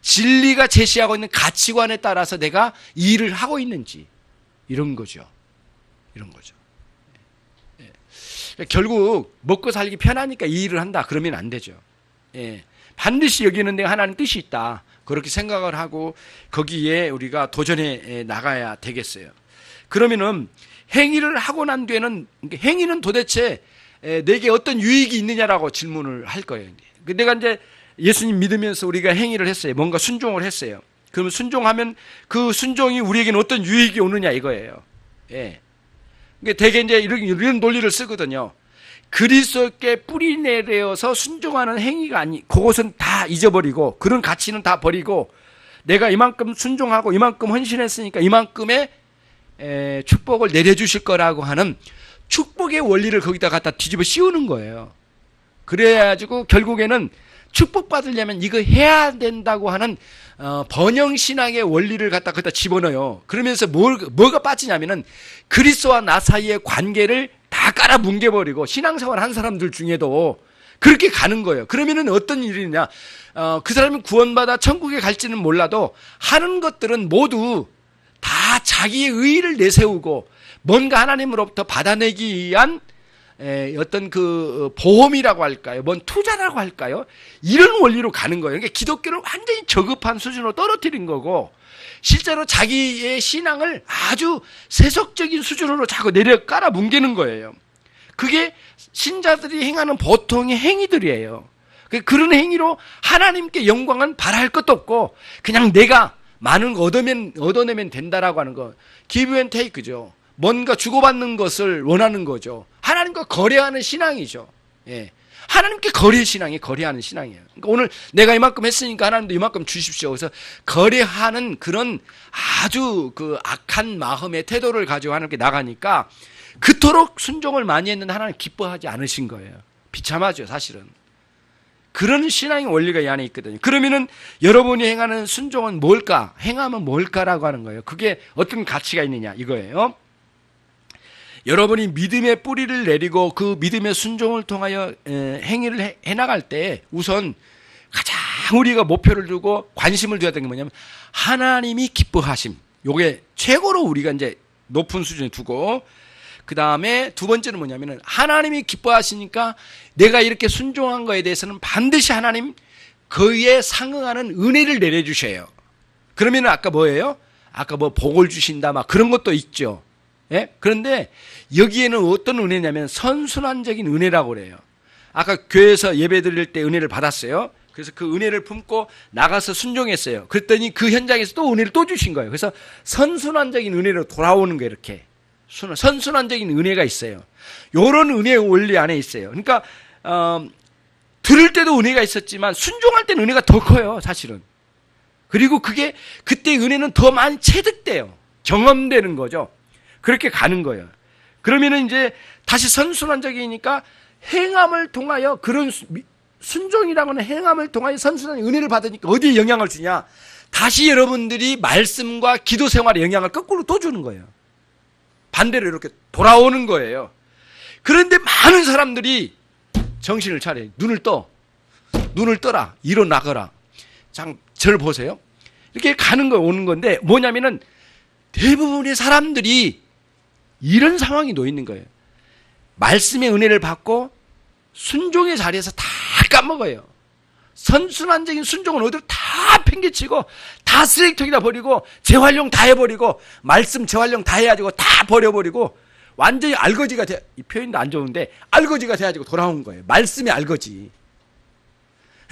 진리가 제시하고 있는 가치관에 따라서 내가 이 일을 하고 있는지, 이런 거죠. 이런 거죠. 결국 먹고 살기 편하니까 이 일을 한다 그러면 안 되죠. 반드시 여기는 내가 하나님 뜻이 있다, 그렇게 생각을 하고 거기에 우리가 도전해 나가야 되겠어요. 그러면은 행위를 하고 난 뒤에는, 행위는 도대체 내게 어떤 유익이 있느냐라고 질문을 할 거예요. 내가 이제 예수님 믿으면서 우리가 행위를 했어요. 뭔가 순종을 했어요. 그러면 순종하면 그 순종이 우리에게는 어떤 유익이 오느냐 이거예요. 되게 이제 이런 논리를 쓰거든요. 그리스도께 뿌리 내려서 순종하는 행위가 그것은 다 잊어버리고, 그런 가치는 다 버리고, 내가 이만큼 순종하고 이만큼 헌신했으니까 이만큼의 축복을 내려주실 거라고 하는 축복의 원리를 거기다 갖다 뒤집어 씌우는 거예요. 그래가지고 결국에는 축복받으려면 이거 해야 된다고 하는 번영신앙의 원리를 갖다 집어넣어요. 그러면서 뭐가 빠지냐면은 그리스도와 나 사이의 관계를 다 깔아 뭉개버리고, 신앙생활 한 사람들 중에도 그렇게 가는 거예요. 그러면은 어떤 일이냐, 그 사람이 구원받아 천국에 갈지는 몰라도 하는 것들은 모두 다 자기의 의의를 내세우고 뭔가 하나님으로부터 받아내기 위한 어떤 그 보험이라고 할까요? 뭔 투자라고 할까요? 이런 원리로 가는 거예요. 그러니까 기독교를 완전히 저급한 수준으로 떨어뜨린 거고, 실제로 자기의 신앙을 아주 세속적인 수준으로 자꾸 내려 깔아 뭉개는 거예요. 그게 신자들이 행하는 보통의 행위들이에요. 그런 행위로 하나님께 영광은 바랄 것도 없고, 그냥 내가 많은 거 얻어내면 된다라고 하는 거. give and take죠. 뭔가 주고받는 것을 원하는 거죠. 하나님과 거래하는 신앙이죠. 하나님께 거래하는 신앙이에요. 그러니까 오늘 내가 이만큼 했으니까 하나님도 이만큼 주십시오. 그래서 거래하는 그런 아주 그 악한 마음의 태도를 가지고 하나님께 나가니까 그토록 순종을 많이 했는데 하나님 기뻐하지 않으신 거예요. 비참하죠, 사실은. 그런 신앙의 원리가 이 안에 있거든요. 그러면은 여러분이 행하는 순종은 뭘까? 행하면 뭘까라고 하는 거예요. 그게 어떤 가치가 있느냐 이거예요. 여러분이 믿음의 뿌리를 내리고 그 믿음의 순종을 통하여 행위를 해나갈 때 우선 가장 우리가 목표를 두고 관심을 둬야 되는 게 뭐냐면 하나님이 기뻐하심. 요게 최고로 우리가 이제 높은 수준에 두고, 그 다음에 두 번째는 뭐냐면은 하나님이 기뻐하시니까 내가 이렇게 순종한 거에 대해서는 반드시 하나님 그에 상응하는 은혜를 내려주셔요. 그러면은 아까 뭐예요? 아까 뭐 복을 주신다 막 그런 것도 있죠. 그런데 여기에는 어떤 은혜냐면 선순환적인 은혜라고 그래요. 아까 교회에서 예배 드릴 때 은혜를 받았어요. 그래서 그 은혜를 품고 나가서 순종했어요. 그랬더니 그 현장에서 또 은혜를 또 주신 거예요. 그래서 선순환적인 은혜로 돌아오는 거예요. 이렇게 선순환적인 은혜가 있어요. 이런 은혜의 원리 안에 있어요. 그러니까 들을 때도 은혜가 있었지만 순종할 때는 은혜가 더 커요, 사실은. 그리고 그게 그때 은혜는 더 많이 체득돼요. 경험되는 거죠. 그렇게 가는 거예요. 그러면은 이제 다시 선순환적이니까 행함을 통하여, 그런 순종이라고 하는 행함을 통하여 선순환 은혜를 받으니까 어디에 영향을 주냐? 다시 여러분들이 말씀과 기도 생활에 영향을 거꾸로 또 주는 거예요. 반대로 이렇게 돌아오는 거예요. 그런데 많은 사람들이 정신을 차려요. 눈을 떠라. 일어나거라. 저를 보세요. 이렇게 가는 거 오는 건데 뭐냐면은 대부분의 사람들이 이런 상황이 놓여 있는 거예요. 말씀의 은혜를 받고 순종의 자리에서 다 까먹어요. 선순환적인 순종은 어디로 다 팽개치고 다 쓰레기통에다 버리고 재활용 다 해버리고 말씀 재활용 다 해가지고 다 버려버리고 완전히 알거지가 이 표현도 안 좋은데 알거지가 돼가지고 돌아온 거예요. 말씀의 알거지.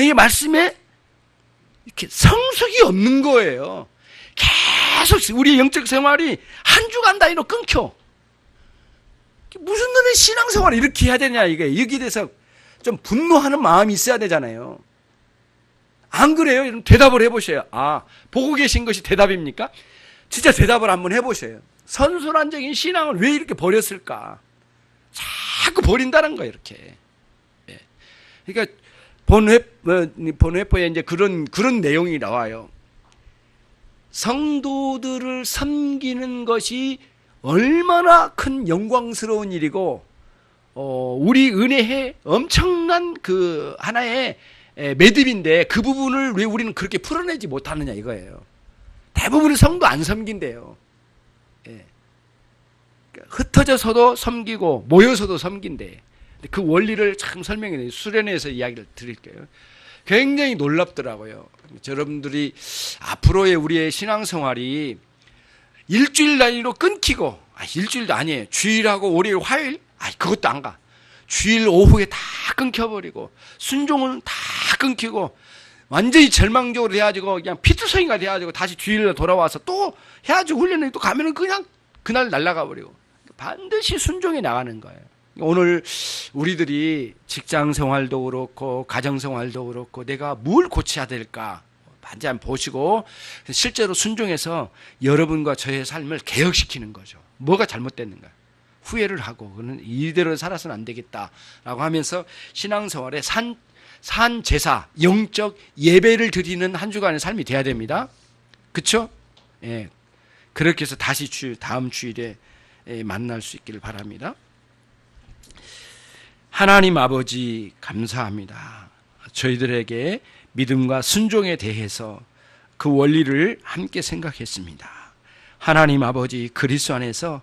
이게 말씀에 이렇게 성숙이 없는 거예요. 계속 우리의 영적 생활이 한 주간 단위로 끊겨. 무슨 놈의 신앙생활을 이렇게 해야 되냐 이게. 여기에 대해서 좀 분노하는 마음이 있어야 되잖아요. 안 그래요? 여러분 대답을 해보셔요. 보고 계신 것이 대답입니까? 진짜 대답을 한번 해보셔요. 선순환적인 신앙을 왜 이렇게 버렸을까? 자꾸 버린다는 거예요, 이렇게. 그러니까 본회포에 이제 그런 내용이 나와요. 성도들을 섬기는 것이 얼마나 큰 영광스러운 일이고 우리 은혜의 엄청난 그 하나의 매듭인데 그 부분을 왜 우리는 그렇게 풀어내지 못하느냐 이거예요. 대부분의 성도 안 섬긴대요. 예. 흩어져서도 섬기고 모여서도 섬긴대. 그 원리를 참 설명해 수련회에서 이야기를 드릴게요. 굉장히 놀랍더라고요. 여러분들이 앞으로의 우리의 신앙생활이 일주일 단위로 끊기고, 일주일도 아니에요. 주일하고 월요일, 화요일, 그것도 안 가. 주일 오후에 다 끊겨버리고, 순종은 다 끊기고, 완전히 절망적으로 돼가지고, 그냥 피투성이가 돼가지고, 다시 주일로 돌아와서 또 해가지고 훈련을 또 가면은 그냥 그날 날아가 버리고, 반드시 순종해 나가는 거예요. 오늘 우리들이 직장 생활도 그렇고 가정 생활도 그렇고 내가 뭘 고쳐야 될까 반드시 한번 보시고 실제로 순종해서 여러분과 저의 삶을 개혁시키는 거죠. 뭐가 잘못됐는가 후회를 하고 그는 이대로 살아서는 안 되겠다라고 하면서 신앙생활에 산 제사 영적 예배를 드리는 한 주간의 삶이 돼야 됩니다. 그렇죠? 예. 그렇게 해서 다시 다음 주일에 만날 수 있기를 바랍니다. 하나님 아버지 감사합니다. 저희들에게 믿음과 순종에 대해서 그 원리를 함께 생각했습니다. 하나님 아버지 그리스도 안에서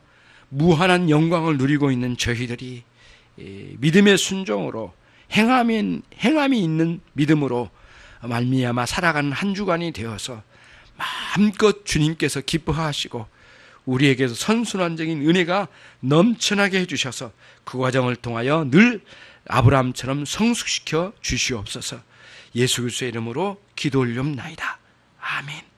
무한한 영광을 누리고 있는 저희들이 믿음의 순종으로 행함이 있는 믿음으로 말미암아 살아가는 한 주간이 되어서 마음껏 주님께서 기뻐하시고 우리에게서 선순환적인 은혜가 넘쳐나게 해주셔서 그 과정을 통하여 늘 아브라함처럼 성숙시켜 주시옵소서. 예수 그리스도의 이름으로 기도 올리옵나이다. 아멘.